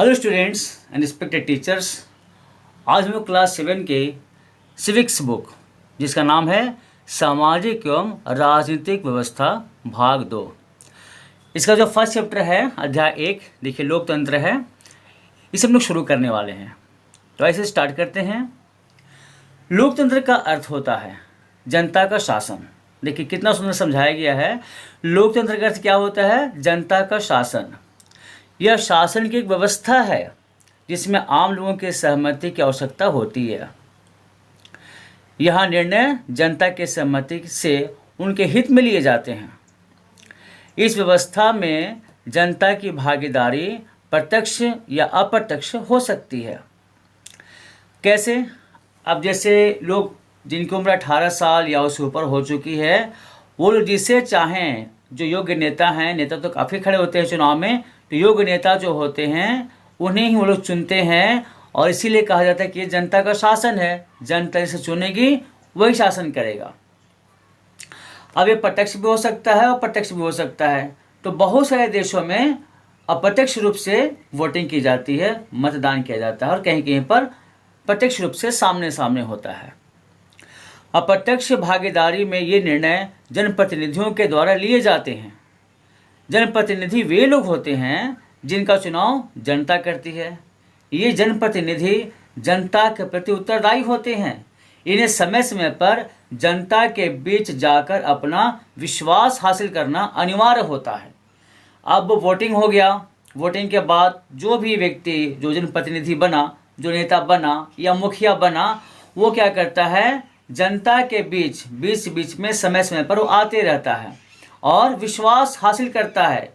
Hello students and respected teachers. आज हम लोग क्लास 7 के सिविक्स बुक जिसका नाम है सामाजिक एवं राजनीतिक व्यवस्था भाग 2, इसका जो फर्स्ट चैप्टर है अध्याय 1 देखिए लोकतंत्र है, इसे हम लोग शुरू करने वाले हैं। तो ऐसे स्टार्ट करते हैं। लोकतंत्र का अर्थ होता है जनता का शासन। देखिए कितना सुंदर समझाया गया है। लोकतंत्र का अर्थ क्या होता है? जनता का शासन। यह शासन की एक व्यवस्था है जिसमें आम लोगों की सहमति की आवश्यकता होती है। यहाँ निर्णय जनता के सहमति से उनके हित में लिए जाते हैं। इस व्यवस्था में जनता की भागीदारी प्रत्यक्ष या अप्रत्यक्ष हो सकती है। कैसे? अब जैसे लोग जिनकी उम्र 18 साल या उससे ऊपर हो चुकी है, वो लोग जिसे चाहें, जो योग्य नेता हैं, नेता तो काफ़ी खड़े होते हैं चुनाव में, तो योग्य नेता जो होते हैं उन्हें ही वो लोग चुनते हैं। और इसीलिए कहा जाता है कि ये जनता का शासन है, जनता इसे चुनेगी वही शासन करेगा। अब ये प्रत्यक्ष भी हो सकता है और प्रत्यक्ष भी हो सकता है। तो बहुत सारे देशों में अप्रत्यक्ष रूप से वोटिंग की जाती है, मतदान किया जाता है, और कहीं कहीं पर प्रत्यक्ष रूप से सामने सामने होता है। अप्रत्यक्ष भागीदारी में ये निर्णय जनप्रतिनिधियों के द्वारा लिए जाते हैं। जनप्रतिनिधि वे लोग होते हैं जिनका चुनाव जनता करती है। ये जनप्रतिनिधि जनता के प्रति उत्तरदायी होते हैं। इन्हें समय समय पर जनता के बीच जाकर अपना विश्वास हासिल करना अनिवार्य होता है। अब वोटिंग हो गया, वोटिंग के बाद जो भी व्यक्ति जो जनप्रतिनिधि बना, जो नेता बना या मुखिया बना, वो क्या करता है? जनता के बीच बीच में समय समय पर वो आते रहता है और विश्वास हासिल करता है।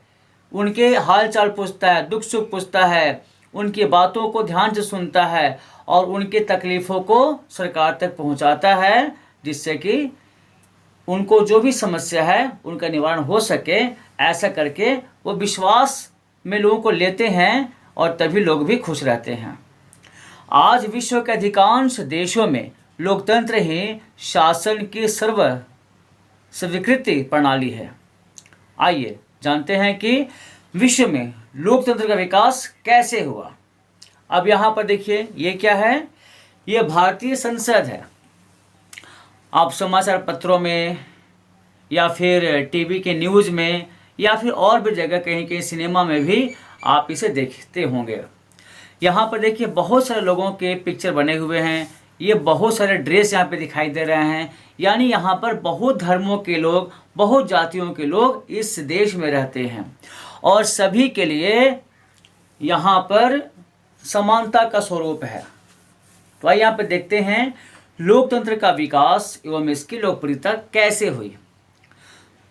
उनके हाल चाल पूछता है, दुख सुख पूछता है, उनकी बातों को ध्यान से सुनता है और उनकी तकलीफ़ों को सरकार तक पहुंचाता है, जिससे कि उनको जो भी समस्या है उनका निवारण हो सके। ऐसा करके वो विश्वास में लोगों को लेते हैं और तभी लोग भी खुश रहते हैं। आज विश्व के अधिकांश देशों में लोकतंत्र ही शासन की स्वीकृति प्रणाली है। आइए जानते हैं कि विश्व में लोकतंत्र का विकास कैसे हुआ। अब यहाँ पर देखिए, ये क्या है? ये भारतीय संसद है। आप समाचार पत्रों में या फिर टीवी के न्यूज़ में या फिर और भी जगह कहीं कहीं सिनेमा में भी आप इसे देखते होंगे। यहाँ पर देखिए बहुत सारे लोगों के पिक्चर बने हुए हैं। ये बहुत सारे ड्रेस यहाँ पे दिखाई दे रहे हैं। यानी यहाँ पर बहुत धर्मों के लोग, बहुत जातियों के लोग इस देश में रहते हैं और सभी के लिए यहाँ पर समानता का स्वरूप है। तो आइए यहाँ पे देखते हैं लोकतंत्र का विकास एवं इसकी लोकप्रियता कैसे हुई।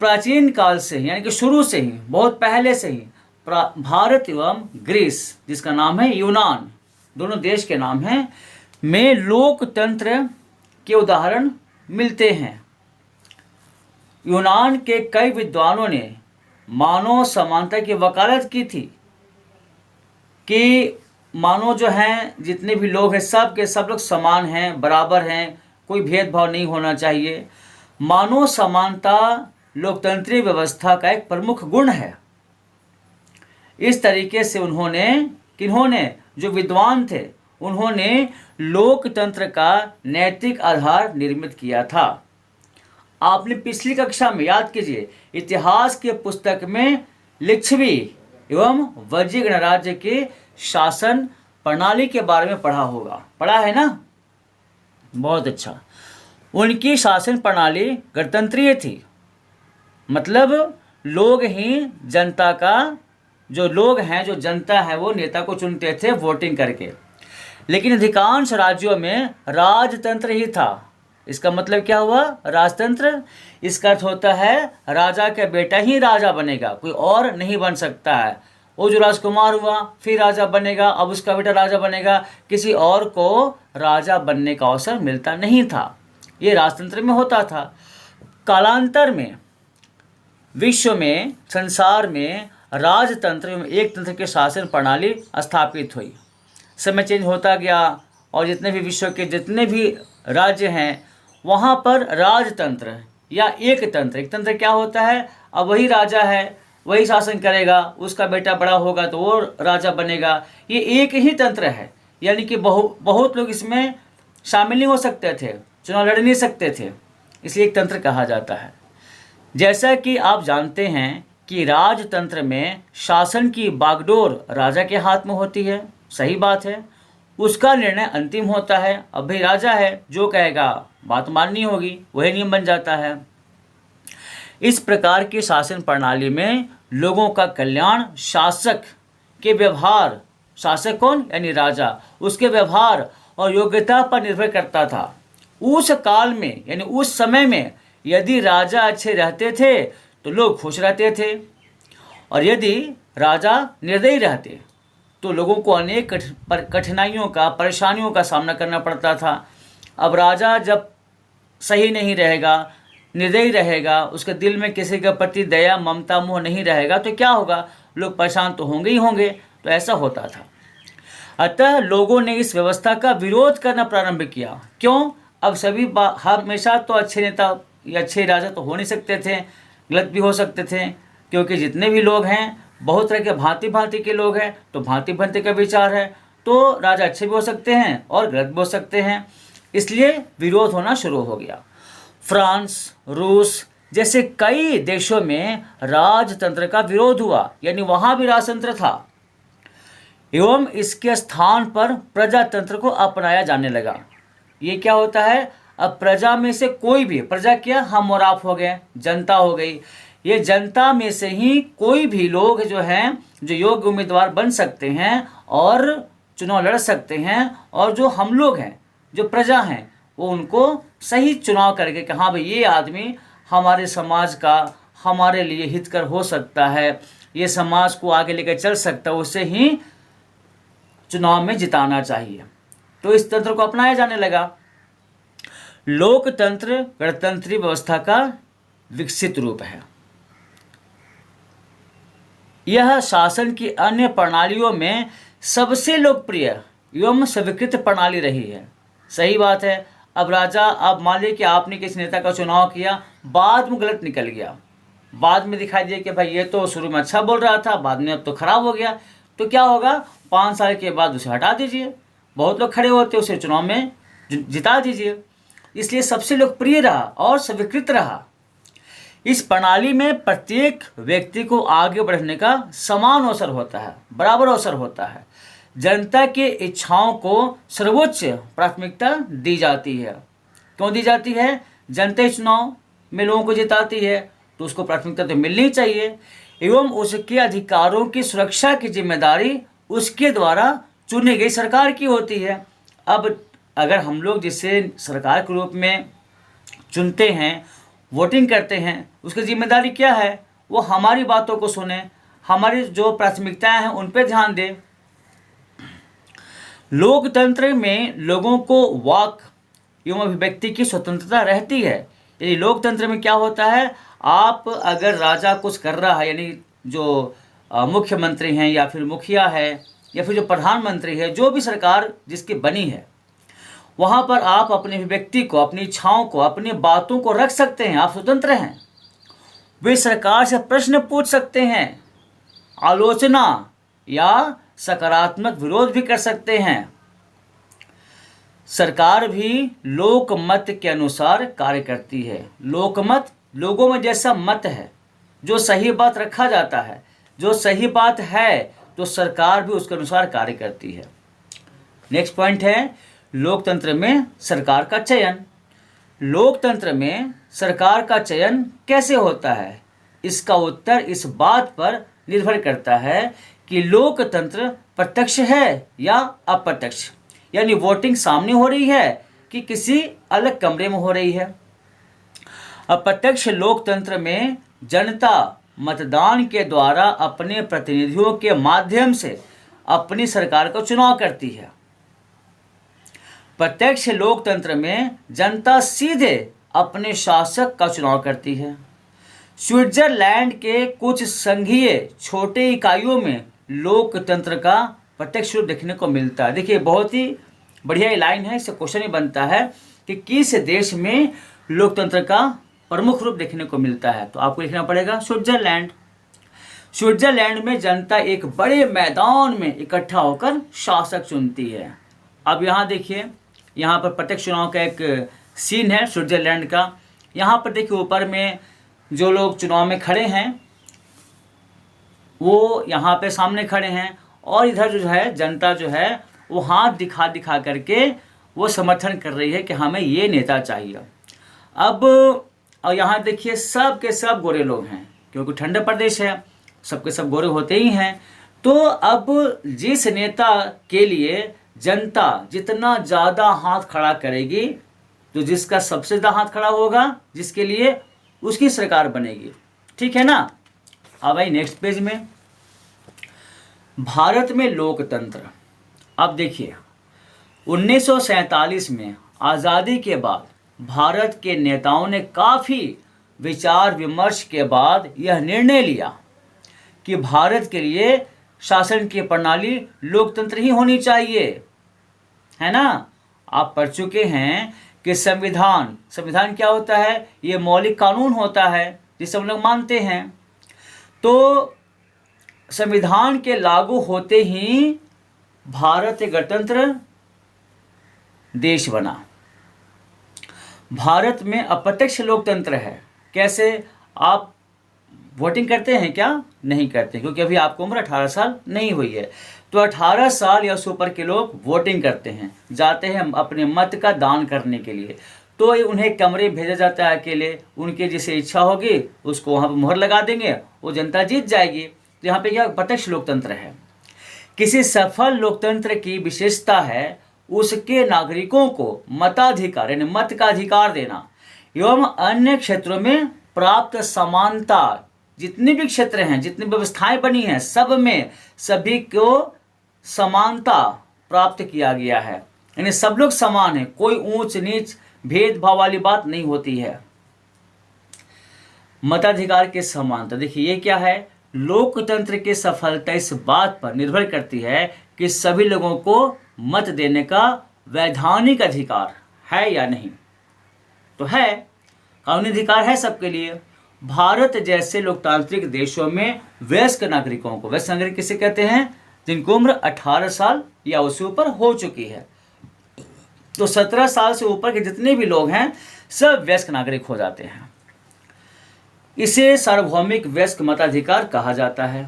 प्राचीन काल से यानी कि शुरू से ही, बहुत पहले से ही भारत एवं ग्रीस, जिसका नाम है यूनान, दोनों देश के नाम हैं, में लोकतंत्र के उदाहरण मिलते हैं। यूनान के कई विद्वानों ने मानव समानता की वकालत की थी कि मानव जो हैं, जितने भी लोग हैं, सब के सब लोग समान हैं, बराबर हैं, कोई भेदभाव नहीं होना चाहिए। मानव समानता लोकतंत्रीय व्यवस्था का एक प्रमुख गुण है। इस तरीके से किन्होंने जो विद्वान थे, उन्होंने लोकतंत्र का नैतिक आधार निर्मित किया था। आपने पिछली कक्षा में, याद कीजिए, इतिहास के पुस्तक में लिच्छवी एवं वज्जी गणराज्य के शासन प्रणाली के बारे में पढ़ा होगा। पढ़ा है ना? बहुत अच्छा। उनकी शासन प्रणाली गणतंत्रीय थी। मतलब लोग ही जनता का, जो लोग हैं, जो जनता है, वो नेता को चुनते थे वोटिंग करके। लेकिन अधिकांश राज्यों में राजतंत्र ही था। इसका मतलब क्या हुआ? राजतंत्र। इसका अर्थ होता है राजा का बेटा ही राजा बनेगा, कोई और नहीं बन सकता है। वो जो राजकुमार हुआ फिर राजा बनेगा, अब उसका बेटा राजा बनेगा, किसी और को राजा बनने का अवसर मिलता नहीं था। ये राजतंत्र में होता था। कालांतर में विश्व में, संसार में राजतंत्र एवं एक तंत्र की शासन प्रणाली स्थापित हुई। समय चेंज होता गया और जितने भी विश्व के जितने भी राज्य हैं, वहाँ पर राजतंत्र या एक तंत्र क्या होता है? अब वही राजा है, वही शासन करेगा, उसका बेटा बड़ा होगा तो वो राजा बनेगा। ये एक ही तंत्र है, यानी कि बहुत लोग इसमें शामिल नहीं हो सकते थे, चुनाव लड़ नहीं सकते थे, इसलिए एक तंत्र कहा जाता है। जैसा कि आप जानते हैं कि राजतंत्र में शासन की बागडोर राजा के हाथ में होती है, सही बात है, उसका निर्णय अंतिम होता है। अब भाई राजा है, जो कहेगा बात माननी होगी, वही नियम बन जाता है। इस प्रकार की शासन प्रणाली में लोगों का कल्याण शासक के व्यवहार, शासक कौन यानी राजा, उसके व्यवहार और योग्यता पर निर्भर करता था। उस काल में यानी उस समय में यदि राजा अच्छे रहते थे तो लोग खुश रहते थे, और यदि राजा निर्दयी रहते तो लोगों को अनेक कठिनाइयों का, परेशानियों का सामना करना पड़ता था। अब राजा जब सही नहीं रहेगा, निर्दयी रहेगा, उसके दिल में किसी के प्रति दया, ममता, मोह नहीं रहेगा तो क्या होगा, लोग परेशान तो होंगे ही होंगे। तो ऐसा होता था। अतः लोगों ने इस व्यवस्था का विरोध करना प्रारंभ किया। क्यों? अब सभी हमेशा तो अच्छे नेता या अच्छे राजा तो हो नहीं सकते थे, गलत भी हो सकते थे, क्योंकि जितने भी लोग हैं बहुत तरह के भांति भांति के लोग हैं, तो भांति भांति का विचार है, तो राजा अच्छे भी हो सकते हैं और गलत भी हो सकते हैं। इसलिए विरोध होना शुरू हो गया। फ्रांस, रूस जैसे कई देशों में राजतंत्र का विरोध हुआ, यानी वहाँ भी राजतंत्र था, एवं इसके स्थान पर प्रजातंत्र को अपनाया जाने लगा। ये क्या होता है, अब प्रजा में से कोई भी, प्रजा क्या, हम और आप हो गए, जनता हो गई, ये जनता में से ही कोई भी लोग जो हैं, जो योग्य उम्मीदवार बन सकते हैं और चुनाव लड़ सकते हैं, और जो हम लोग हैं, जो प्रजा हैं, वो उनको सही चुनाव करके कि हाँ भाई ये आदमी हमारे समाज का, हमारे लिए हितकर हो सकता है, ये समाज को आगे लेकर चल सकता है, उसे ही चुनाव में जिताना चाहिए। तो इस तंत्र को अपनाया जाने लगा। लोकतंत्र गणतंत्री व्यवस्था का विकसित रूप है। यह शासन की अन्य प्रणालियों में सबसे लोकप्रिय एवं स्वीकृत प्रणाली रही है। सही बात है। अब राजा, आप मान लीजिए कि आपने किसी नेता का चुनाव किया, बाद में गलत निकल गया, बाद में दिखाई दिया कि भाई ये तो शुरू में अच्छा बोल रहा था, बाद में अब तो खराब हो गया, तो क्या होगा, 5 साल के बाद उसे हटा दीजिए। बहुत लोग खड़े होते, उसे चुनाव में जिता दीजिए। इसलिए सबसे लोकप्रिय रहा और स्वीकृत रहा। इस प्रणाली में प्रत्येक व्यक्ति को आगे बढ़ने का समान अवसर होता है, बराबर अवसर होता है। जनता की इच्छाओं को सर्वोच्च प्राथमिकता दी जाती है। क्यों दी जाती है? जनता चुनाव में लोगों को जिताती है तो उसको प्राथमिकता तो मिलनी चाहिए, एवं उसके अधिकारों की सुरक्षा की जिम्मेदारी उसके द्वारा चुनी गई सरकार की होती है। अब अगर हम लोग जिसे सरकार के रूप में चुनते हैं, वोटिंग करते हैं, उसकी जिम्मेदारी क्या है, वो हमारी बातों को सुने, हमारी जो प्राथमिकताएं हैं उन पर ध्यान दें। लोकतंत्र में लोगों को वाक एवं अभिव्यक्ति की स्वतंत्रता रहती है। यदि लोकतंत्र में क्या होता है, आप अगर राजा कुछ कर रहा है, यानी जो मुख्यमंत्री हैं या फिर मुखिया है या फिर जो प्रधानमंत्री है, जो भी सरकार जिसकी बनी है, वहाँ पर आप अपने अभिव्यक्ति को, अपनी इच्छाओं को, अपनी बातों को रख सकते हैं, आप स्वतंत्र हैं। वे सरकार से प्रश्न पूछ सकते हैं, आलोचना या सकारात्मक विरोध भी कर सकते हैं। सरकार भी लोकमत के अनुसार कार्य करती है। लोकमत, लोगों में जैसा मत है, जो सही बात रखा जाता है, जो सही बात है, तो सरकार भी उसके अनुसार कार्य करती है। नेक्स्ट पॉइंट है लोकतंत्र में सरकार का चयन। लोकतंत्र में सरकार का चयन कैसे होता है? इसका उत्तर इस बात पर निर्भर करता है कि लोकतंत्र प्रत्यक्ष है या अप्रत्यक्ष, यानी वोटिंग सामने हो रही है कि किसी अलग कमरे में हो रही है। अप्रत्यक्ष लोकतंत्र में जनता मतदान के द्वारा अपने प्रतिनिधियों के माध्यम से अपनी सरकार का चुनाव करती है। प्रत्यक्ष लोकतंत्र में जनता सीधे अपने शासक का चुनाव करती है। स्विट्जरलैंड के कुछ संघीय छोटे इकाइयों में लोकतंत्र का प्रत्यक्ष रूप देखने को मिलता है। देखिए, बहुत ही बढ़िया लाइन है, इससे क्वेश्चन ही बनता है कि किस देश में लोकतंत्र का प्रमुख रूप देखने को मिलता है, तो आपको लिखना पड़ेगा स्विट्जरलैंड। स्विट्जरलैंड में जनता एक बड़े मैदान में इकट्ठा होकर शासक चुनती है। अब यहाँ देखिए, यहाँ पर प्रत्यक्ष चुनाव का एक सीन है स्विट्जरलैंड का। यहाँ पर देखिए ऊपर में जो लोग चुनाव में खड़े हैं वो यहाँ पे सामने खड़े हैं, और इधर जो है जनता जो है वो हाथ दिखा दिखा करके वो समर्थन कर रही है कि हमें ये नेता चाहिए। अब और यहाँ देखिए सब के सब गोरे लोग हैं, क्योंकि ठंडा प्रदेश है, सबके सब गोरे होते ही हैं। तो अब जिस नेता के लिए जनता जितना ज़्यादा हाथ खड़ा करेगी, तो जिसका सबसे ज़्यादा हाथ खड़ा होगा जिसके लिए, उसकी सरकार बनेगी। ठीक है ना। अब आई नेक्स्ट पेज में, भारत में लोकतंत्र। अब देखिए 1947 में आज़ादी के बाद भारत के नेताओं ने काफ़ी विचार विमर्श के बाद यह निर्णय लिया कि भारत के लिए शासन की प्रणाली लोकतंत्र ही होनी चाहिए, है ना। आप पढ़ चुके हैं कि संविधान क्या होता है? ये मौलिक कानून होता है जिसे हम लोग मानते हैं। तो संविधान के लागू होते ही भारत एक गणतंत्र देश बना। भारत में अप्रत्यक्ष लोकतंत्र है। कैसे? आप वोटिंग करते हैं क्या? नहीं करते, क्योंकि अभी आपको उम्र 18 साल नहीं हुई है। तो 18 साल या उससे ऊपर के लोग वोटिंग करते हैं, जाते हैं अपने मत का दान करने के लिए। तो उन्हें कमरे भेजा जाता है अकेले, उनके जिसे इच्छा होगी उसको वहाँ पर मोहर लगा देंगे, वो जनता जीत जाएगी। तो यहाँ पे क्या प्रत्यक्ष लोकतंत्र है। किसी सफल लोकतंत्र की विशेषता है उसके नागरिकों को मताधिकार यानी मत का अधिकार देना एवं अन्य क्षेत्रों में प्राप्त समानता। जितने भी क्षेत्र हैं, जितनी व्यवस्थाएं बनी हैं, सब में सभी को समानता प्राप्त किया गया है, यानी सब लोग समान हैं, कोई ऊंच नीच भेदभाव वाली बात नहीं होती है। मताधिकार के समानता, देखिए ये क्या है? लोकतंत्र की सफलता इस बात पर निर्भर करती है कि सभी लोगों को मत देने का वैधानिक अधिकार है या नहीं। तो है, कानूनी अधिकार है सबके लिए। भारत जैसे लोकतांत्रिक देशों में वयस्क नागरिकों को, वयस्क नागरिक किसे कहते हैं? जिनको उम्र 18 साल या उससे ऊपर हो चुकी है। तो 17 साल से ऊपर के जितने भी लोग हैं सब वयस्क नागरिक हो जाते हैं। इसे सार्वभौमिक वयस्क मताधिकार कहा जाता है।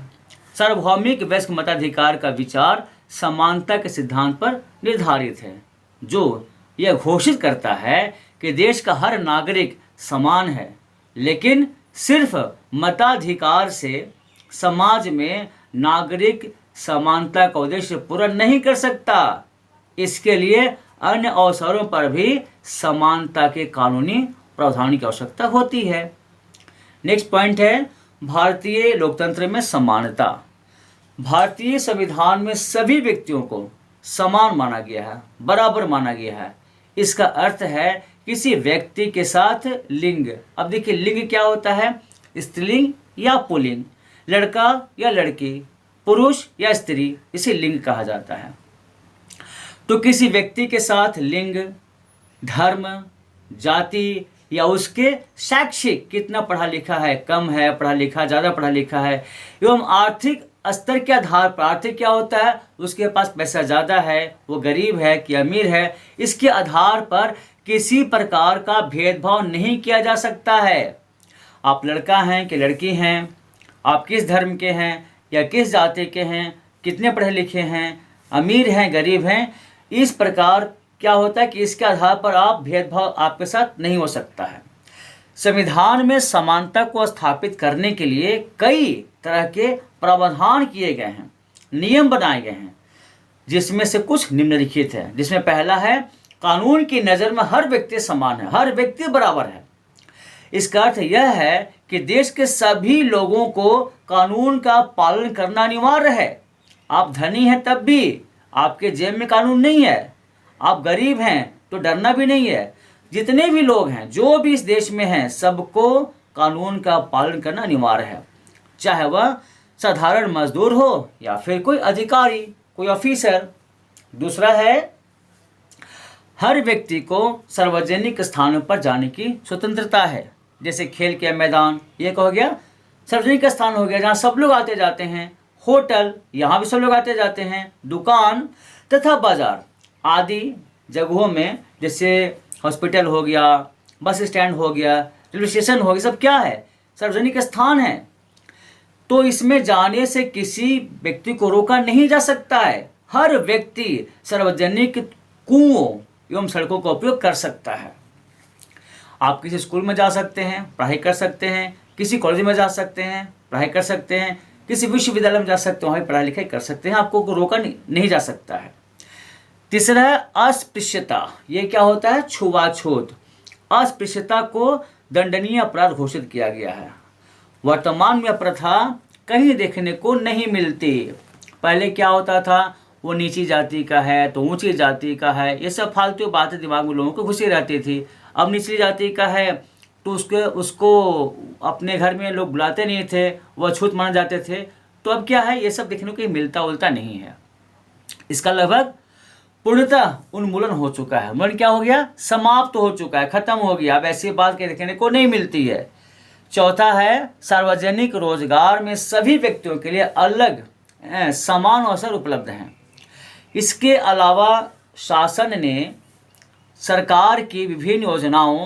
सार्वभौमिक वयस्क मताधिकार का विचार समानता के सिद्धांत पर निर्धारित है, जो यह घोषित करता है कि देश का हर नागरिक समान है, लेकिन सिर्फ मताधिकार से समाज में नागरिक समानता का उद्देश्य पूरा नहीं कर सकता। इसके लिए अन्य अवसरों पर भी समानता के कानूनी प्रावधान की आवश्यकता होती है। नेक्स्ट पॉइंट है भारतीय लोकतंत्र में समानता। भारतीय संविधान में सभी व्यक्तियों को समान माना गया है, बराबर माना गया है। इसका अर्थ है किसी व्यक्ति के साथ लिंग। अब देखिए लिंग क्या होता है? स्त्रीलिंग या पुल्लिंग, लड़का या लड़की, पुरुष या स्त्री, इसे लिंग कहा जाता है। तो किसी व्यक्ति के साथ लिंग, धर्म, जाति या उसके शैक्षिक कितना पढ़ा लिखा है, कम है पढ़ा लिखा, ज़्यादा पढ़ा लिखा है, एवं आर्थिक स्तर के आधार पर, आर्थिक क्या होता है? उसके पास पैसा ज़्यादा है, वो गरीब है कि अमीर है, इसके आधार पर किसी प्रकार का भेदभाव नहीं किया जा सकता है। आप लड़का हैं कि लड़की हैं, आप किस धर्म के हैं या किस जाति के हैं, कितने पढ़े लिखे हैं, अमीर हैं गरीब हैं, इस प्रकार क्या होता है कि इसके आधार पर आप भेदभाव आपके साथ नहीं हो सकता है। संविधान में समानता को स्थापित करने के लिए कई तरह के प्रावधान किए गए हैं, नियम बनाए गए हैं, जिसमें से कुछ निम्नलिखित है। जिसमें पहला है कानून की नज़र में हर व्यक्ति समान है, हर व्यक्ति बराबर है। इसका अर्थ यह है कि देश के सभी लोगों को कानून का पालन करना अनिवार्य है। आप धनी हैं तब भी आपके जेब में कानून नहीं है, आप गरीब हैं तो डरना भी नहीं है। जितने भी लोग हैं, जो भी इस देश में हैं, सबको कानून का पालन करना अनिवार्य है, चाहे वह साधारण मजदूर हो या फिर कोई अधिकारी, कोई ऑफिसर। दूसरा है हर व्यक्ति को सार्वजनिक स्थानों पर जाने की स्वतंत्रता है, जैसे खेल के मैदान, ये हो गया सार्वजनिक स्थान हो गया जहाँ सब लोग आते जाते हैं, होटल, यहाँ भी सब लोग आते जाते हैं, दुकान तथा बाजार आदि जगहों में, जैसे हॉस्पिटल हो गया, बस स्टैंड हो गया, रेलवे स्टेशन हो गया, सब क्या है? सार्वजनिक स्थान है। तो इसमें जाने से किसी व्यक्ति को रोका नहीं जा सकता है। हर व्यक्ति सार्वजनिक कुओं एवं सड़कों का उपयोग कर सकता है। आप किसी स्कूल में जा सकते हैं, पढ़ाई कर सकते हैं, किसी कॉलेज में जा सकते हैं, पढ़ाई कर सकते हैं, किसी विश्वविद्यालय में जा सकते हैं, वहाँ पढ़ाई लिखाई कर सकते हैं, आपको रोका नहीं जा सकता है। तीसरा है अस्पृश्यता। ये क्या होता है? छुआछूत। अस्पृश्यता को दंडनीय अपराध घोषित किया गया है। वर्तमान में प्रथा कहीं देखने को नहीं मिलती। पहले क्या होता था, वो नीची जाति का है तो ऊंची जाति का है, ये सब फालतू बातें दिमाग में लोगों को घुसी रहती थी। अब निचली जाति का है तो उसको अपने घर में लोग बुलाते नहीं थे, वह छूत माने जाते थे। तो अब क्या है, ये सब देखने को मिलता उलता नहीं है। इसका लगभग पूर्णतः उन्मूलन हो चुका है। उन्मूलन क्या हो गया? समाप्त हो चुका है, खत्म हो गया। अब ऐसी बात के देखने को नहीं मिलती है। चौथा है सार्वजनिक रोजगार में सभी व्यक्तियों के लिए अलग समान अवसर उपलब्ध हैं। इसके अलावा शासन ने सरकार की विभिन्न योजनाओं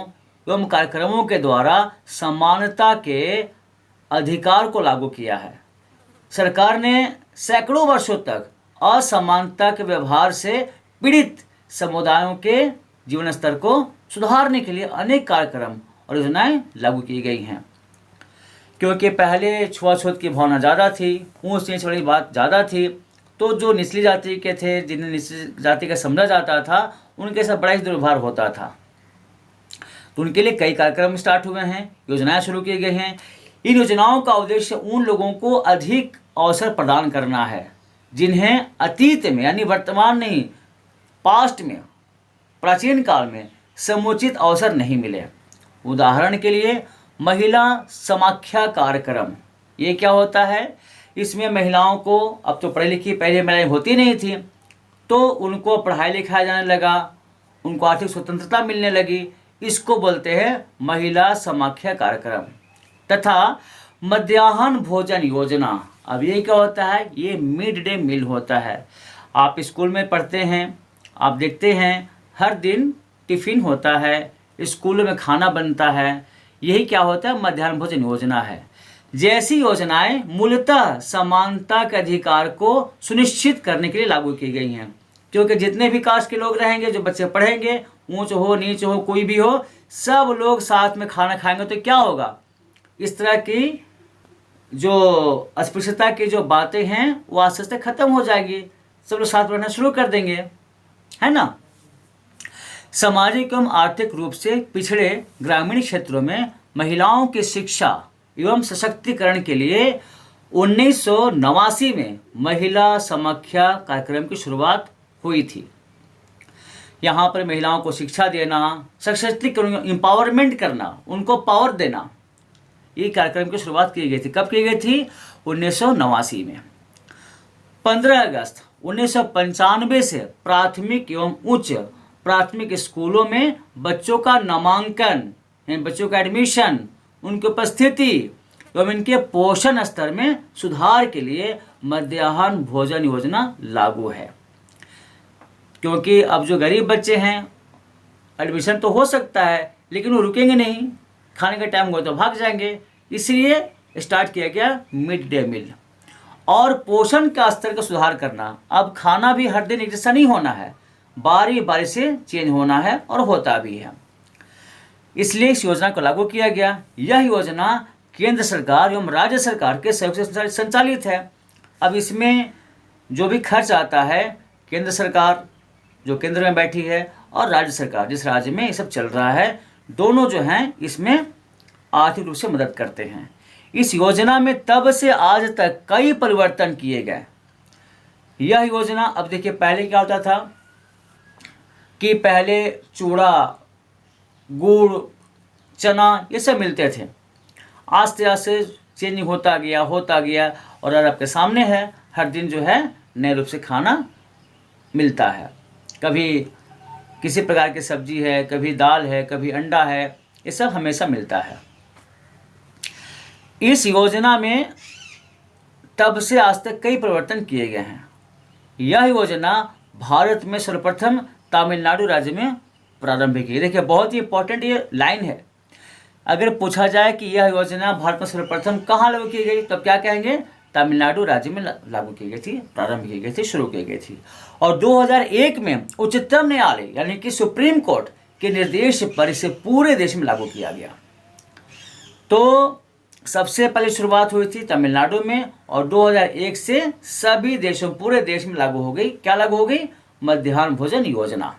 एवं कार्यक्रमों के द्वारा समानता के अधिकार को लागू किया है। सरकार ने सैकड़ों वर्षों तक असमानता के व्यवहार से पीड़ित समुदायों के जीवन स्तर को सुधारने के लिए अनेक कार्यक्रम और योजनाएं लागू की गई हैं। क्योंकि पहले छुआछूत की भावना ज़्यादा थी, ऊंच नीच वाली बात ज़्यादा थी, तो जो निचली जाति के थे, जिन्हें निचली जाति का समझा जाता था, उनके साथ बड़ा ही दुर्व्यवहार होता था। तो उनके लिए कई कार्यक्रम स्टार्ट हुए हैं, योजनाएं शुरू की गई हैं। इन योजनाओं का उद्देश्य उन लोगों को अधिक अवसर प्रदान करना है जिन्हें अतीत में, यानी वर्तमान नहीं, पास्ट में, प्राचीन काल में समुचित अवसर नहीं मिले। उदाहरण के लिए महिला समाख्या कार्यक्रम। ये क्या होता है? इसमें महिलाओं को, अब तो पढ़ी लिखी पहले महिलाएं होती नहीं थी, तो उनको पढ़ाई लिखाया जाने लगा, उनको आर्थिक स्वतंत्रता मिलने लगी। इसको बोलते हैं महिला समाख्या कार्यक्रम। तथा मध्याह्न भोजन योजना। अब ये क्या होता है? ये मिड डे मील होता है। आप स्कूल में पढ़ते हैं, आप देखते हैं हर दिन टिफिन होता है, स्कूल में खाना बनता है। यही क्या होता है? मध्याह्न भोजन योजना है। जैसी योजनाएं मूलतः समानता के अधिकार को सुनिश्चित करने के लिए लागू की गई हैं। क्योंकि जितने भी कास्ट के लोग रहेंगे, जो बच्चे पढ़ेंगे, ऊंच हो नीच हो कोई भी हो, सब लोग साथ में खाना खाएंगे, तो क्या होगा? इस तरह की जो अस्पृश्यता की जो बातें हैं वो आस्ते आस्ते खत्म हो जाएगी, सब लोग साथ रहना शुरू कर देंगे, है ना। सामाजिक एवं आर्थिक रूप से पिछड़े ग्रामीण क्षेत्रों में महिलाओं की शिक्षा एवं सशक्तिकरण के लिए 1989 में महिला समाख्या कार्यक्रम की शुरुआत हुई थी। यहाँ पर महिलाओं को शिक्षा देना, सशक्तिकरण, एम्पावरमेंट करना, उनको पावर देना, ये कार्यक्रम की शुरुआत की गई थी। कब की गई थी? 1989 में। 15 अगस्त 1995 से प्राथमिक एवं उच्च प्राथमिक स्कूलों में बच्चों का नामांकन, बच्चों का एडमिशन, उनकी उपस्थिति एवं इनके पोषण स्तर में सुधार के लिए मध्याह्न भोजन योजना लागू है। क्योंकि अब जो गरीब बच्चे हैं, एडमिशन तो हो सकता है लेकिन वो रुकेंगे नहीं, खाने का टाइम हो तो भाग जाएंगे, इसलिए स्टार्ट किया गया मिड डे मील। और पोषण का स्तर का सुधार करना। अब खाना भी हर दिन एक जैसा नहीं होना है, बारी बारी से चेंज होना है और होता भी है, इसलिए इस योजना को लागू किया गया। यह योजना केंद्र सरकार एवं राज्य सरकार के सहयोग से संचालित है। अब इसमें जो भी खर्च आता है, केंद्र सरकार जो केंद्र में बैठी है और राज्य सरकार जिस राज्य में ये सब चल रहा है, दोनों जो हैं इसमें आर्थिक रूप से मदद करते हैं। इस योजना में तब से आज तक कई परिवर्तन किए गए। यह योजना, अब देखिए पहले क्या होता था कि पहले चूड़ा, गुड़, चना ये सब मिलते थे। आस्ते आस्ते चेंज होता गया और अब आपके सामने है, हर दिन जो है नए रूप से खाना मिलता है। कभी किसी प्रकार की सब्जी है, कभी दाल है, कभी अंडा है, ये सब हमेशा मिलता है। इस योजना में तब से आज तक कई परिवर्तन किए गए हैं। यह योजना भारत में सर्वप्रथम तमिलनाडु राज्य में प्रारंभ की। देखिए बहुत ही इंपॉर्टेंट ये लाइन है। अगर पूछा जाए कि यह योजना भारत में सर्वप्रथम कहाँ लागू की गई, तो क्या कहेंगे? तमिलनाडु राज्य में लागू की गई थी, प्रारंभ की गई थी, शुरू की गई थी। और 2001 में उच्चतम न्यायालय यानी कि सुप्रीम कोर्ट के निर्देश पर इसे पूरे देश में लागू किया गया। तो सबसे पहले शुरुआत हुई थी तमिलनाडु में और 2001 से सभी देशों, पूरे देश में लागू हो गई। क्या लागू हो गई? मध्याह्न भोजन योजना।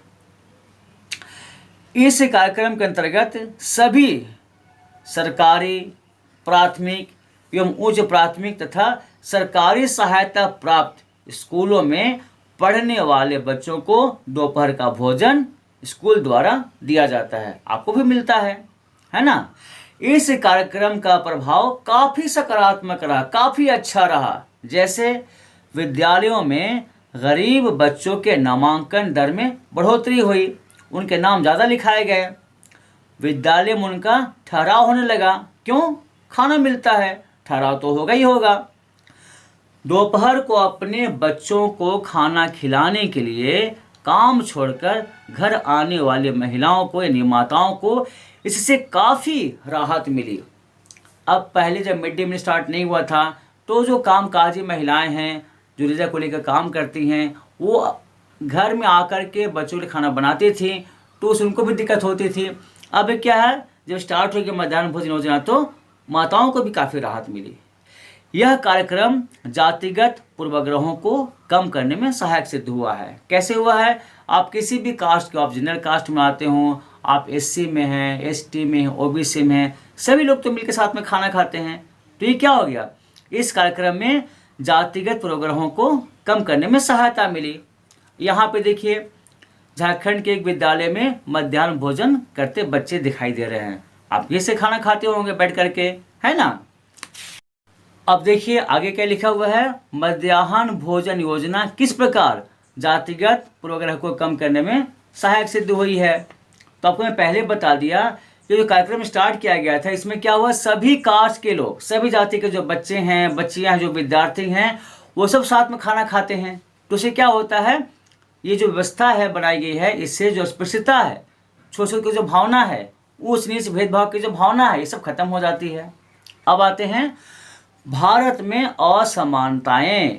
इस कार्यक्रम के अंतर्गत सभी सरकारी, प्राथमिक एवं उच्च प्राथमिक तथा सरकारी सहायता प्राप्त स्कूलों में पढ़ने वाले बच्चों को दोपहर का भोजन स्कूल द्वारा दिया जाता है। आपको भी मिलता है ना? इस कार्यक्रम का प्रभाव काफ़ी सकारात्मक रहा, काफ़ी अच्छा रहा। जैसे विद्यालयों में गरीब बच्चों के नामांकन दर में बढ़ोतरी हुई, उनके नाम ज़्यादा लिखाए गए, विद्यालय में उनका ठहराव होने लगा। क्यों? खाना मिलता है, ठहराव तो होगा ही होगा। दोपहर को अपने बच्चों को खाना खिलाने के लिए काम छोड़कर घर आने वाली महिलाओं को या निर्माताओं को इससे काफ़ी राहत मिली। अब पहले जब मिड डे मील स्टार्ट नहीं हुआ था तो जो कामकाजी महिलाएं हैं, जो रिजा को लेकर काम करती हैं, वो घर में आकर के बच्चों के लिए खाना बनाती थी, तो उससे उनको भी दिक्कत होती थी। अब क्या है, जब स्टार्ट हो गया मध्याह्न भोजन योजना तो माताओं को भी काफ़ी राहत मिली। यह कार्यक्रम जातिगत पूर्वाग्रहों को कम करने में सहायक सिद्ध हुआ है। कैसे हुआ है? आप किसी भी कास्ट के, आप जनरल कास्ट में आते हो, आप एससी में हैं, एसटी में हैं, ओबीसी में हैं, सभी लोग तो मिलकर साथ में खाना खाते हैं। तो ये क्या हो गया? इस कार्यक्रम में जातिगत पूर्वाग्रहों को कम करने में सहायता मिली। यहाँ पे देखिए झारखंड के एक विद्यालय में मध्याह्न भोजन करते बच्चे दिखाई दे रहे हैं। आप ये से खाना खाते होंगे बैठ करके, है ना? अब देखिए आगे क्या लिखा हुआ है, मध्याह्न भोजन योजना किस प्रकार जातिगत पूर्वाग्रह को कम करने में सहायक सिद्ध हुई है। तो आपको मैं पहले बता दिया कि जो कार्यक्रम स्टार्ट किया गया था इसमें क्या हुआ, सभी कास्ट के लोग, सभी जाति के जो बच्चे हैं, बच्चियां हैं, जो विद्यार्थी हैं, वो सब साथ में खाना खाते हैं। तो उससे क्या होता है, ये जो व्यवस्था है बनाई गई है, इससे जो अस्पृश्यता है, छोटे छोटे की जो भावना है, ऊंच नीच भेदभाव की जो भावना है, ये सब खत्म हो जाती है। अब आते हैं भारत में असमानताएं।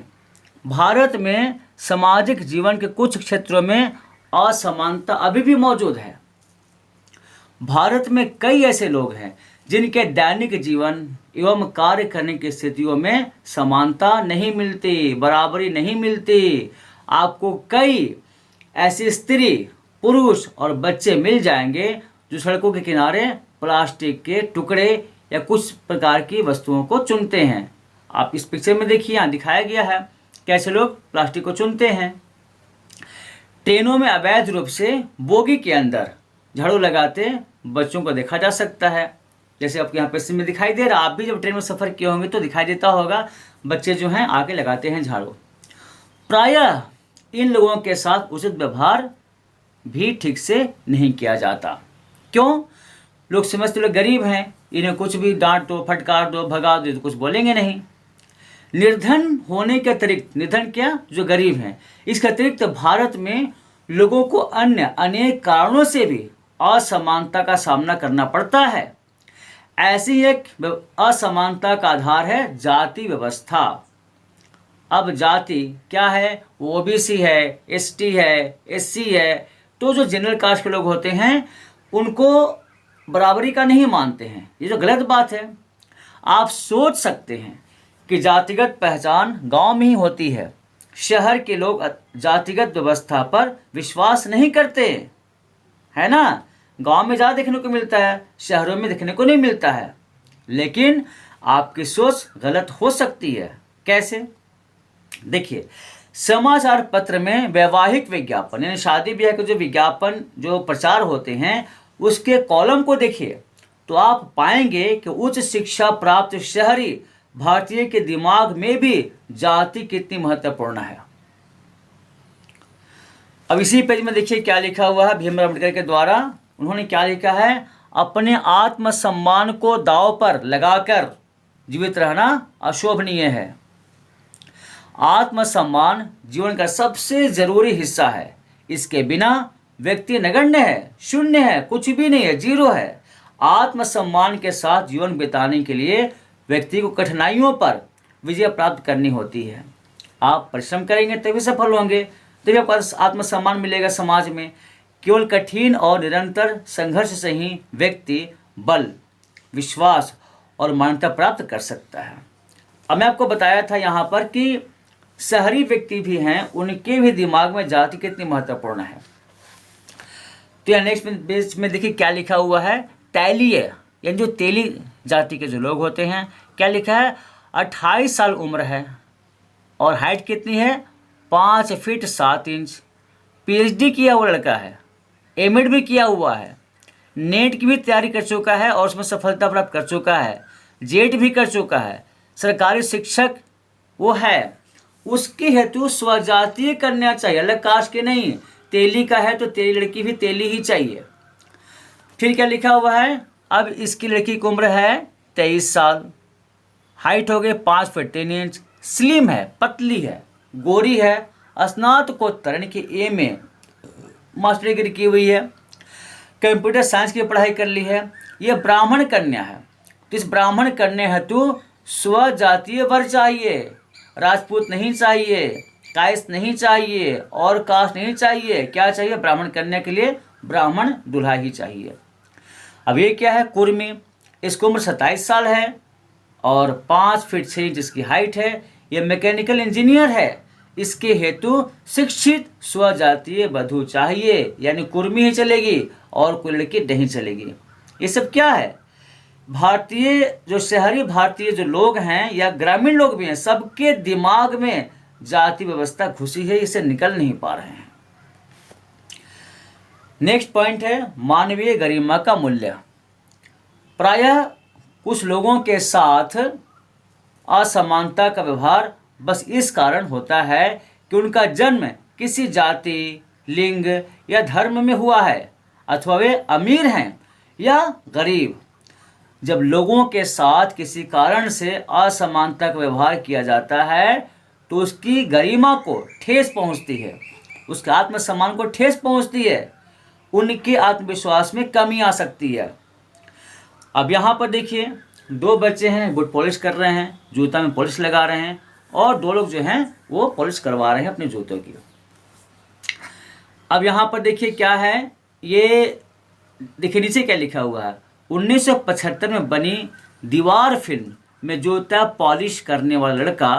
भारत में सामाजिक जीवन के कुछ क्षेत्रों में असमानता अभी भी मौजूद है। भारत में कई ऐसे लोग हैं जिनके दैनिक जीवन एवं कार्य करने की स्थितियों में समानता नहीं मिलती, बराबरी नहीं मिलती। आपको कई ऐसी स्त्री, पुरुष और बच्चे मिल जाएंगे जो सड़कों के किनारे प्लास्टिक के टुकड़े या कुछ प्रकार की वस्तुओं को चुनते हैं। आप इस पिक्चर में देखिए, यहाँ दिखाया गया है कैसे लोग प्लास्टिक को चुनते हैं। ट्रेनों में अवैध रूप से बोगी के अंदर झाड़ू लगाते बच्चों को देखा जा सकता है। जैसे आपके यहाँ पिक्चर में दिखाई दे रहा, आप भी जब ट्रेन में सफ़र किए होंगे तो दिखाई देता होगा, बच्चे जो हैं आके लगाते हैं झाड़ू। प्रायः इन लोगों के साथ उचित व्यवहार भी ठीक से नहीं किया जाता। क्यों? लोग समझते लोग गरीब हैं, इन्हें कुछ भी डांट दो, फटकार दो, भगा दो तो कुछ बोलेंगे नहीं। निर्धन होने के अतिरिक्त, निर्धन क्या, जो गरीब हैं, इसके अतिरिक्त भारत में लोगों को अन्य अनेक कारणों से भी असमानता का सामना करना पड़ता है। ऐसी एक असमानता का आधार है जाति व्यवस्था। अब जाति क्या है, वो ओबीसी है, एसटी है, एससी है। तो जो जनरल कास्ट के लोग होते हैं उनको बराबरी का नहीं मानते हैं। ये जो गलत बात है। आप सोच सकते हैं कि जातिगत पहचान गांव में ही होती है। शहर के लोग जातिगत व्यवस्था पर विश्वास नहीं करते, है ना? गांव में ज़्यादा देखने को मिलता है, शहरों में देखने को नहीं मिलता है। लेकिन आपकी सोच गलत हो सकती है। कैसे? देखिए, समाचार पत्र में वैवाहिक विज्ञापन यानी शादी ब्याह के जो विज्ञापन जो प्रचार होते हैं उसके कॉलम को देखिए तो आप पाएंगे कि उच्च शिक्षा प्राप्त शहरी भारतीय के दिमाग में भी जाति कितनी महत्वपूर्ण है। अब इसी पेज में देखिए क्या लिखा हुआ है भीमराव अम्बेडकर के द्वारा। उन्होंने क्या लिखा है, अपने आत्मसम्मान को दांव पर लगाकर जीवित रहना अशोभनीय है। आत्मसम्मान जीवन का सबसे जरूरी हिस्सा है। इसके बिना व्यक्ति नगण्य है, शून्य है, कुछ भी नहीं है, जीरो है। आत्मसम्मान के साथ जीवन बिताने के लिए व्यक्ति को कठिनाइयों पर विजय प्राप्त करनी होती है। आप परिश्रम करेंगे तभी सफल होंगे, तभी आपको आत्मसम्मान मिलेगा समाज में। केवल कठिन और निरंतर संघर्ष से ही व्यक्ति बल, विश्वास और मान्यता प्राप्त कर सकता है। अब मैं आपको बताया था यहाँ पर कि शहरी व्यक्ति भी हैं, उनके भी दिमाग में जाति कितनी महत्वपूर्ण है। तो यहाँ नेक्स्ट पेज में देखिए क्या लिखा हुआ है। तैलीय यानी जो तेली जाति के जो लोग होते हैं, क्या लिखा है, 28 साल उम्र है और हाइट कितनी है, 5 फीट 7 इंच। पीएचडी किया हुआ लड़का है, एमएड भी किया हुआ है, नेट की भी तैयारी कर चुका है और उसमें सफलता प्राप्त कर चुका है, जेट भी कर चुका है, सरकारी शिक्षक वो है। उसके हेतु स्वजातीय कन्या चाहिए, अलग कास्ट के नहीं। तेली का है तो तेली लड़की भी तेली ही चाहिए। फिर क्या लिखा हुआ है, अब इसकी लड़की की उम्र है 23 साल, हाइट हो गई 5 फीट 3 इंच, स्लिम है, पतली है, गोरी है, स्नातकोत्तर यानी कि ए में मास्टर डिग्री की हुई है, कंप्यूटर साइंस की पढ़ाई कर ली है। यह ब्राह्मण कन्या है। तो इस ब्राह्मण कन्या हेतु स्वजातीय वर चाहिए, राजपूत नहीं चाहिए, कायस्थ नहीं चाहिए और कास्ट नहीं चाहिए। क्या चाहिए, ब्राह्मण कन्या के लिए ब्राह्मण दूल्हा ही चाहिए। अब ये क्या है, कुर्मी। इसकी उम्र 27 साल है और 5 फीट 6 इंच इसकी हाइट है। ये मैकेनिकल इंजीनियर है। इसके हेतु शिक्षित स्वजातीय वधू चाहिए, यानी कुर्मी ही चलेगी और कोई लड़की नहीं चलेगी। ये सब क्या है, भारतीय जो शहरी भारतीय जो लोग हैं या ग्रामीण लोग भी हैं, सबके दिमाग में जाति व्यवस्था घुसी है, इसे निकल नहीं पा रहे हैं। नेक्स्ट पॉइंट है मानवीय गरिमा का मूल्य। प्रायः कुछ लोगों के साथ असमानता का व्यवहार बस इस कारण होता है कि उनका जन्म किसी जाति, लिंग या धर्म में हुआ है, अथवा वे अमीर हैं या गरीब। जब लोगों के साथ किसी कारण से असमानता का व्यवहार किया जाता है तो उसकी गरिमा को ठेस पहुंचती है, उसके आत्मसम्मान को ठेस पहुंचती है, उनके आत्मविश्वास में कमी आ सकती है। अब यहाँ पर देखिए 2 बच्चे हैं, बूट पॉलिश कर रहे हैं, जूता में पॉलिश लगा रहे हैं और 2 लोग जो हैं वो पॉलिश करवा रहे हैं अपने जूतों की। अब यहाँ पर देखिए क्या है, ये देखिए नीचे क्या लिखा हुआ है। 1975 में बनी दीवार फिल्म में जूता पॉलिश करने वाला लड़का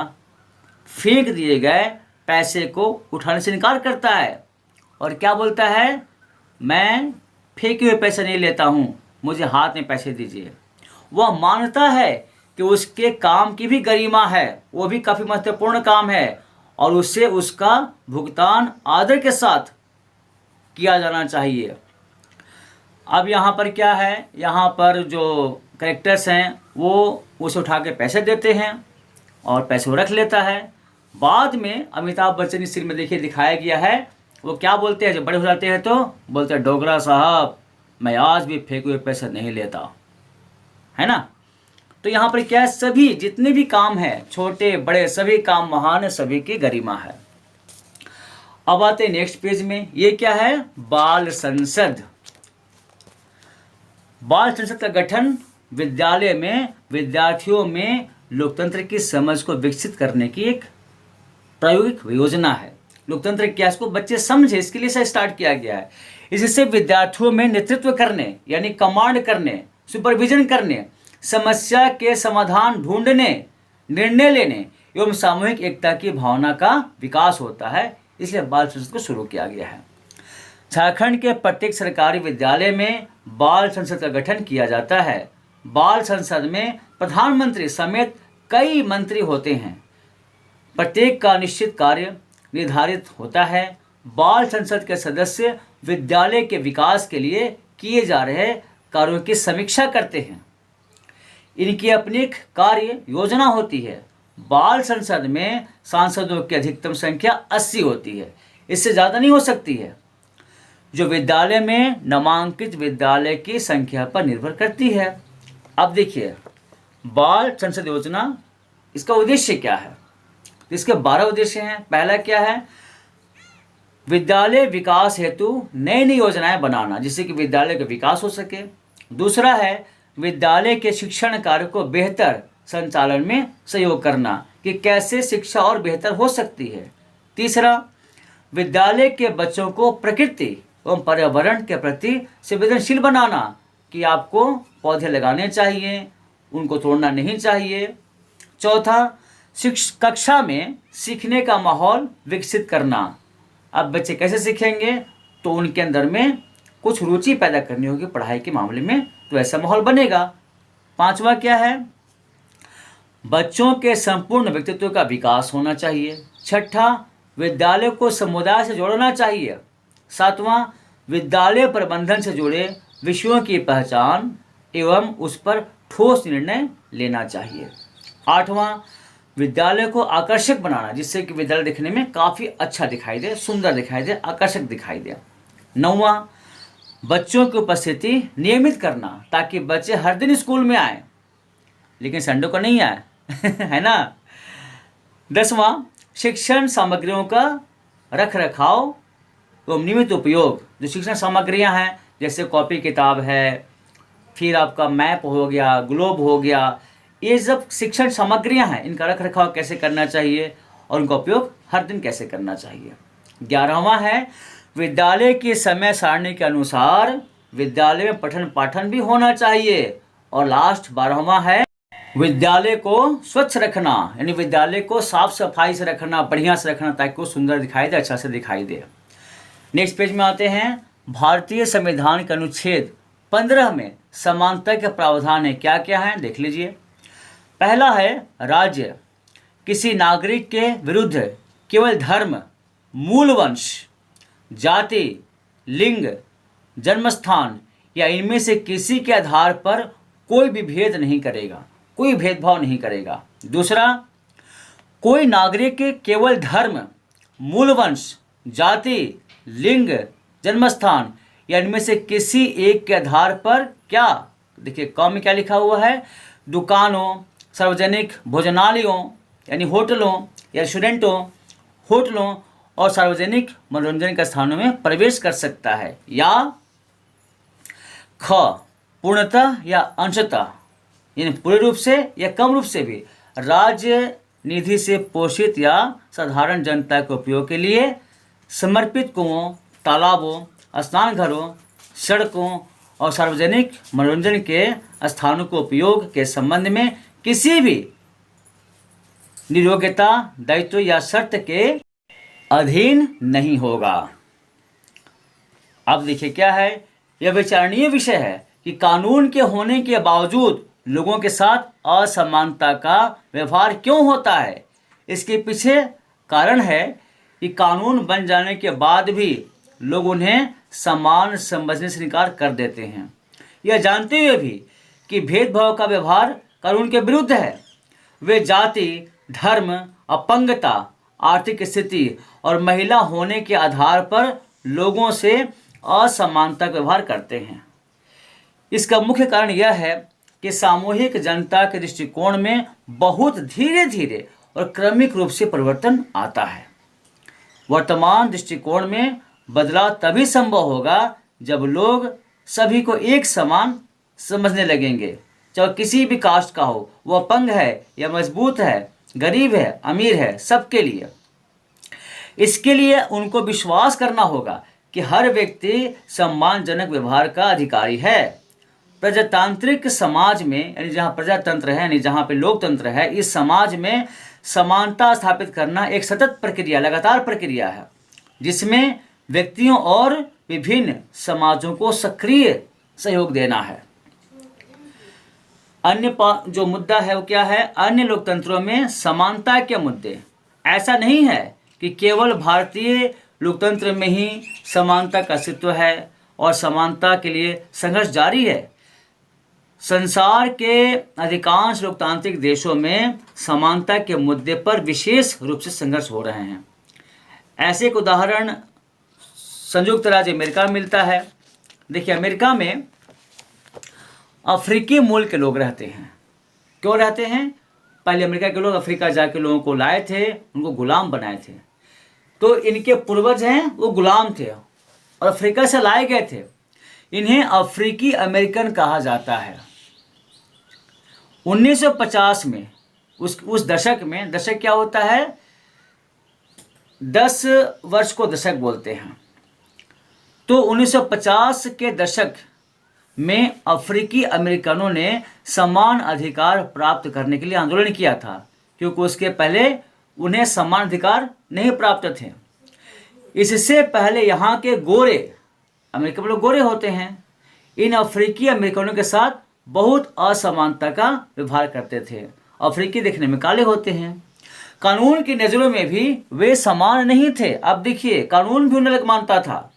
फेंक दिए गए पैसे को उठाने से इनकार करता है और क्या बोलता है, मैं फेंके हुए पैसे नहीं लेता हूँ, मुझे हाथ में पैसे दीजिए। वह मानता है कि उसके काम की भी गरिमा है, वो भी काफ़ी महत्वपूर्ण काम है और उससे उसका भुगतान आदर के साथ किया जाना चाहिए। अब यहाँ पर क्या है, यहाँ पर जो कैरेक्टर्स हैं वो उसे उठा के पैसे देते हैं और पैसे वो रख लेता है। बाद में अमिताभ बच्चन इस सीन में देखिए दिखाया गया है, वो क्या बोलते हैं, जब बड़े हो जाते हैं तो बोलते हैं, डोगरा साहब मैं आज भी फेंके हुए पैसे नहीं लेता, है ना। तो यहाँ पर क्या है, सभी जितने भी काम हैं, छोटे बड़े सभी काम महान है, सभी की गरिमा है। अब आते हैं नेक्स्ट पेज में, ये क्या है, बाल संसद। बाल संसद का गठन विद्यालय में विद्यार्थियों में लोकतंत्र की समझ को विकसित करने की एक प्रायोगिक योजना है। लोकतंत्र क्या, इसको बच्चे समझे, इसके लिए इसे स्टार्ट किया गया है। इससे विद्यार्थियों में नेतृत्व करने यानी कमांड करने, सुपरविजन करने, समस्या के समाधान ढूंढने, निर्णय लेने एवं सामूहिक एकता की भावना का विकास होता है। इसलिए बाल संसद को शुरू किया गया है। झारखंड के प्रत्येक सरकारी विद्यालय में बाल संसद का गठन किया जाता है। बाल संसद में प्रधानमंत्री समेत कई मंत्री होते हैं। प्रत्येक का निश्चित कार्य निर्धारित होता है। बाल संसद के सदस्य विद्यालय के विकास के लिए किए जा रहे कार्यों की समीक्षा करते हैं। इनकी अपनी एक कार्य योजना होती है। बाल संसद में सांसदों की अधिकतम संख्या 80 होती है, इससे ज़्यादा नहीं हो सकती है, जो विद्यालय में नामांकित विद्यालय की संख्या पर निर्भर करती है। अब देखिए बाल संसद योजना, इसका उद्देश्य क्या है? इसके 12 उद्देश्य हैं। पहला क्या है? विद्यालय विकास हेतु नई नई योजनाएं बनाना, जिससे कि विद्यालय का विकास हो सके। दूसरा है विद्यालय के शिक्षण कार्य को बेहतर संचालन में सहयोग करना, कि कैसे शिक्षा और बेहतर हो सकती है। तीसरा, विद्यालय के बच्चों को प्रकृति एवं पर्यावरण के प्रति संवेदनशील बनाना, कि आपको पौधे लगाने चाहिए, उनको तोड़ना नहीं चाहिए। चौथा, कक्षा में सीखने का माहौल विकसित करना। अब बच्चे कैसे सीखेंगे? तो उनके अंदर में कुछ रुचि पैदा करनी होगी पढ़ाई के मामले में, तो ऐसा माहौल बनेगा। पांचवा क्या है? बच्चों के संपूर्ण व्यक्तित्व का विकास होना चाहिए। छठा, विद्यालय को समुदाय से जोड़ना चाहिए। सातवां, विद्यालय प्रबंधन से जुड़े विषयों की पहचान एवं उस पर ठोस निर्णय लेना चाहिए। आठवां, विद्यालय को आकर्षक बनाना, जिससे कि विद्यालय दिखने में काफ़ी अच्छा दिखाई दे, सुंदर दिखाई दे, आकर्षक दिखाई दे। नौवां, बच्चों की उपस्थिति नियमित करना, ताकि बच्चे हर दिन स्कूल में आए लेकिन संडे को नहीं आए है ना। 10वां, शिक्षण सामग्रियों का रख रखाव एवं नियमित उपयोग। जो शिक्षण सामग्रियां हैं, जैसे कॉपी किताब है, फिर आपका मैप हो गया, ग्लोब हो गया, ये सब शिक्षण सामग्रियां हैं, इनका रख रखाव कैसे करना चाहिए और उनका उपयोग हर दिन कैसे करना चाहिए। 11वां है विद्यालय की समय सारणी के अनुसार विद्यालय में पठन पाठन भी होना चाहिए। और लास्ट 12वां है विद्यालय को स्वच्छ रखना, यानी विद्यालय को साफ सफाई से रखना, बढ़िया से रखना, ताकि वो सुंदर दिखाई दे, अच्छा से दिखाई दे। नेक्स्ट पेज में आते हैं। भारतीय संविधान के अनुच्छेद 15 में समानता के प्रावधान है, क्या क्या है देख लीजिए। पहला है, राज्य किसी नागरिक के विरुद्ध केवल धर्म, मूल वंश, जाति, लिंग, जन्मस्थान या इनमें से किसी के आधार पर कोई भी भेद नहीं करेगा, कोई भेदभाव नहीं करेगा। दूसरा, कोई नागरिक के केवल धर्म, मूल वंश, जाति, लिंग, जन्मस्थान या इनमें से किसी एक के आधार पर क्या, देखिए कॉम में क्या लिखा हुआ है, दुकानों, सार्वजनिक भोजनालयों यानी होटलों या रेस्टोरेंटों, होटलों और सार्वजनिक मनोरंजन के स्थानों में प्रवेश कर सकता है। या ख, पूर्णतः या अंशतः, यानी पूर्ण रूप से या कम रूप से भी राज्य निधि से पोषित या साधारण जनता के उपयोग के लिए समर्पित कुओं, तालाबों, स्नान घरों, सड़कों और सार्वजनिक मनोरंजन के स्थानों के उपयोग के संबंध में किसी भी नियोक्ता, दायित्व या शर्त के अधीन नहीं होगा। अब देखिए क्या है, यह विचारणीय विषय है कि कानून के होने के बावजूद लोगों के साथ असमानता का व्यवहार क्यों होता है। इसके पीछे कारण है कि कानून बन जाने के बाद भी लोग उन्हें समान समझने से इनकार कर देते हैं, यह जानते हुए भी कि भेदभाव का व्यवहार कानून के विरुद्ध है। वे जाति, धर्म, अपंगता, आर्थिक स्थिति और महिला होने के आधार पर लोगों से असमानता का व्यवहार करते हैं। इसका मुख्य कारण यह है कि सामूहिक जनता के दृष्टिकोण में बहुत धीरे धीरे और क्रमिक रूप से परिवर्तन आता है। वर्तमान दृष्टिकोण में बदलाव तभी संभव होगा जब लोग सभी को एक समान समझने लगेंगे, चाहे किसी भी कास्ट का हो, वह अपंग है या मजबूत है, गरीब है, अमीर है, सबके लिए। इसके लिए उनको विश्वास करना होगा कि हर व्यक्ति सम्मानजनक व्यवहार का अधिकारी है। प्रजातांत्रिक समाज में, यानी जहाँ प्रजातंत्र है, यानी जहाँ पे लोकतंत्र है, इस समाज में समानता स्थापित करना एक सतत प्रक्रिया, लगातार प्रक्रिया है, जिसमें व्यक्तियों और विभिन्न समाजों को सक्रिय सहयोग देना है। अन्य जो मुद्दा है वो क्या है, अन्य लोकतंत्रों में समानता के मुद्दे। ऐसा नहीं है कि केवल भारतीय लोकतंत्र में ही समानता का अस्तित्व है और समानता के लिए संघर्ष जारी है। संसार के अधिकांश लोकतांत्रिक देशों में समानता के मुद्दे पर विशेष रूप से संघर्ष हो रहे हैं। ऐसे एक उदाहरण संयुक्त राज्य अमेरिका में मिलता है। देखिए, अमेरिका में अफ्रीकी मूल के लोग रहते हैं, क्यों रहते हैं? पहले अमेरिका के लोग अफ्रीका जाके लोगों को लाए थे, उनको गुलाम बनाए थे, तो इनके पूर्वज हैं वो गुलाम थे और अफ्रीका से लाए गए थे। इन्हें अफ्रीकी अमेरिकन कहा जाता है। 1950 में उस दशक में, दशक क्या होता है? 10 वर्ष को दशक बोलते हैं। तो 1950 के दशक में अफ्रीकी अमेरिकनों ने समान अधिकार प्राप्त करने के लिए आंदोलन किया था, क्योंकि उसके पहले उन्हें समान अधिकार नहीं प्राप्त थे। इससे पहले यहाँ के गोरे, अमेरिका में लोग गोरे होते हैं, इन अफ्रीकी अमेरिकनों के साथ बहुत असमानता का व्यवहार करते थे। अफ्रीकी देखने में काले होते हैं, कानून की नज़रों में भी वे समान नहीं थे। अब देखिए, कानून भी उन्हें अलग मानता था।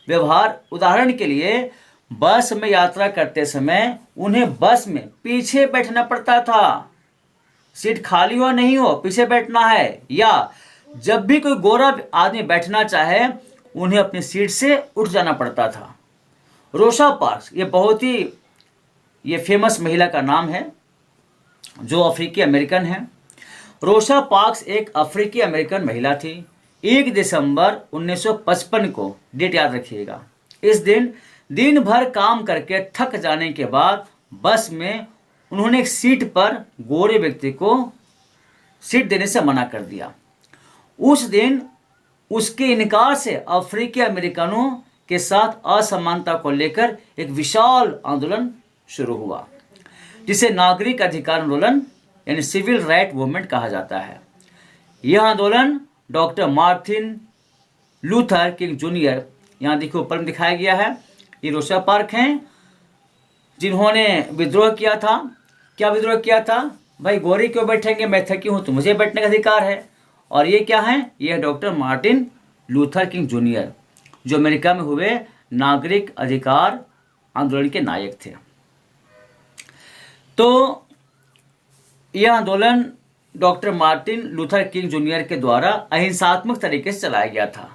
व्यवहार, उदाहरण के लिए बस में यात्रा करते समय उन्हें बस में पीछे बैठना पड़ता था। सीट खाली हो नहीं हो, पीछे बैठना है। या जब भी कोई गोरा आदमी बैठना चाहे, उन्हें अपनी सीट से उठ जाना पड़ता था। रोसा पार्क्स, ये बहुत ही फेमस महिला का नाम है जो अफ्रीकी अमेरिकन है। रोसा पार्क्स एक अफ्रीकी अमेरिकन महिला थी। 1 दिसंबर 1955 को, डेट याद रखिएगा, इस दिन भर काम करके थक जाने के बाद बस में उन्होंने एक सीट पर गोरे व्यक्ति को सीट देने से मना कर दिया। उस दिन उसके इनकार से अफ्रीकी अमेरिकनों के साथ असमानता को लेकर एक विशाल आंदोलन शुरू हुआ, जिसे नागरिक अधिकार आंदोलन यानी सिविल राइट मूवमेंट कहा जाता है। यह आंदोलन doctor Martin Luther king junior, यहाँ देखिए ऊपर में दिखाया गया है, ये रोसा पार्क हैं जिन्होंने विद्रोह किया था। क्या विद्रोह किया था? भाई गोरी क्यों बैठेंगे, मैं थकी हूँ तो मुझे बैठने का अधिकार है। और ये क्या है? ये doctor Martin Luther king junior, जो अमेरिका में हुए नागरिक अधिकार आंदोलन के नायक थे। तो यह आंदोलन doctor Martin Luther king junior के द्वारा अहिंसात्मक तरीके से चलाया गया था।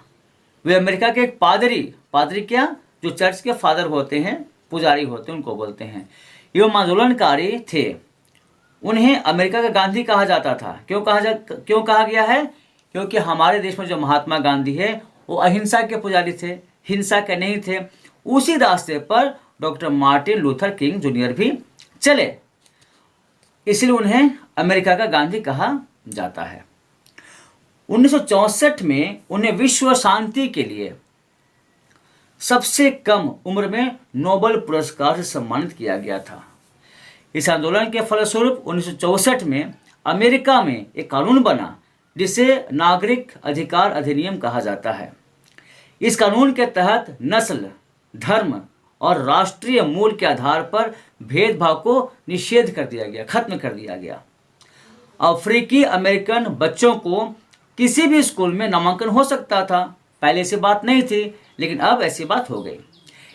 वे अमेरिका के एक पादरी क्या, जो चर्च के फादर होते हैं, पुजारी होते हैं, उनको बोलते हैं, एवं आंदोलनकारी थे। उन्हें अमेरिका का गांधी कहा जाता था। क्यों कहा गया है? क्योंकि हमारे देश में जो महात्मा गांधी है वो अहिंसा के पुजारी थे, हिंसा के नहीं थे। उसी रास्ते पर doctor Martin Luther king junior भी चले, इसलिए उन्हें अमेरिका का गांधी कहा जाता है। 1964 में उन्हें विश्व शांति के लिए सबसे कम उम्र में नोबेल पुरस्कार से सम्मानित किया गया था। इस आंदोलन के फलस्वरूप 1964 में अमेरिका में एक कानून बना जिसे नागरिक अधिकार अधिनियम कहा जाता है। इस कानून के तहत नस्ल, धर्म और राष्ट्रीय मूल के आधार पर भेदभाव को निषेध कर दिया गया, खत्म कर दिया गया। अफ्रीकी अमेरिकन बच्चों को किसी भी स्कूल में नामांकन हो सकता था। पहले ऐसी बात नहीं थी, लेकिन अब ऐसी बात हो गई।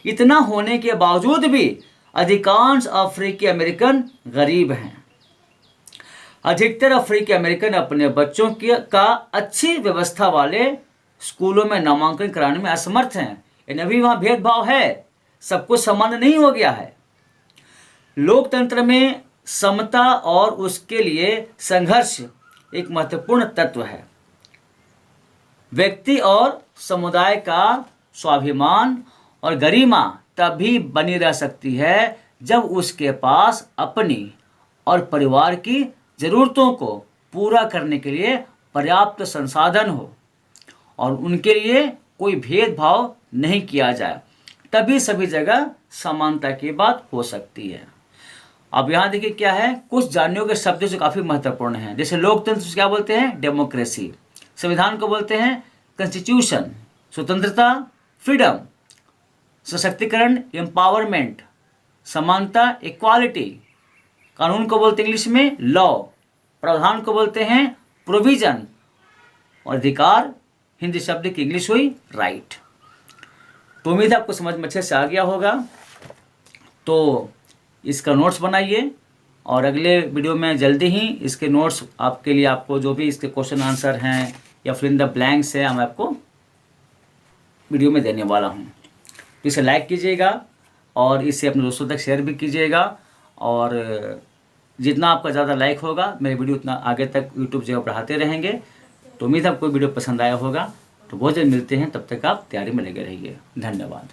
इतना होने के बावजूद भी अधिकांश अफ्रीकी अमेरिकन गरीब हैं। अधिकतर अफ्रीकी अमेरिकन अपने बच्चों का अच्छी व्यवस्था वाले स्कूलों में नामांकन कराने में असमर्थ हैं। यानी अभी वहाँ भेदभाव है, सब कुछ समान नहीं हो गया है। लोकतंत्र में समता और उसके लिए संघर्ष एक महत्वपूर्ण तत्व है। व्यक्ति और समुदाय का स्वाभिमान और गरिमा तभी बनी रह सकती है जब उसके पास अपनी और परिवार की ज़रूरतों को पूरा करने के लिए पर्याप्त संसाधन हो और उनके लिए कोई भेदभाव नहीं किया जाए। तभी सभी जगह समानता की बात हो सकती है। अब यहाँ देखिए क्या है, कुछ जानने के शब्द जो काफ़ी महत्वपूर्ण हैं। जैसे लोकतंत्र क्या बोलते हैं? डेमोक्रेसी। संविधान को बोलते हैं कॉन्स्टिट्यूशन। स्वतंत्रता, फ्रीडम। सशक्तिकरण, एम्पावरमेंट। समानता, इक्वालिटी। कानून को बोलते हैं इंग्लिश में लॉ। प्रावधान को बोलते हैं प्रोविजन। और अधिकार हिंदी शब्द की इंग्लिश हुई राइट। तो उम्मीद है आपको समझ में अच्छे से आ गया होगा। तो इसका नोट्स बनाइए और अगले वीडियो में जल्दी ही इसके नोट्स आपके लिए, आपको जो भी इसके क्वेश्चन आंसर हैं या फिर इन द ब्लैंक्स है, मैं आपको वीडियो में देने वाला हूँ। तो इसे लाइक कीजिएगा और इसे अपने दोस्तों तक शेयर भी कीजिएगा और जितना आपका ज़्यादा लाइक होगा मेरे वीडियो उतना आगे तक यूट्यूब जो है बढ़ाते रहेंगे। तो उम्मीद है आपको वीडियो पसंद आया होगा। तो बहुत जल्द मिलते हैं, तब तक आप तैयारी में लगे रहिए। धन्यवाद।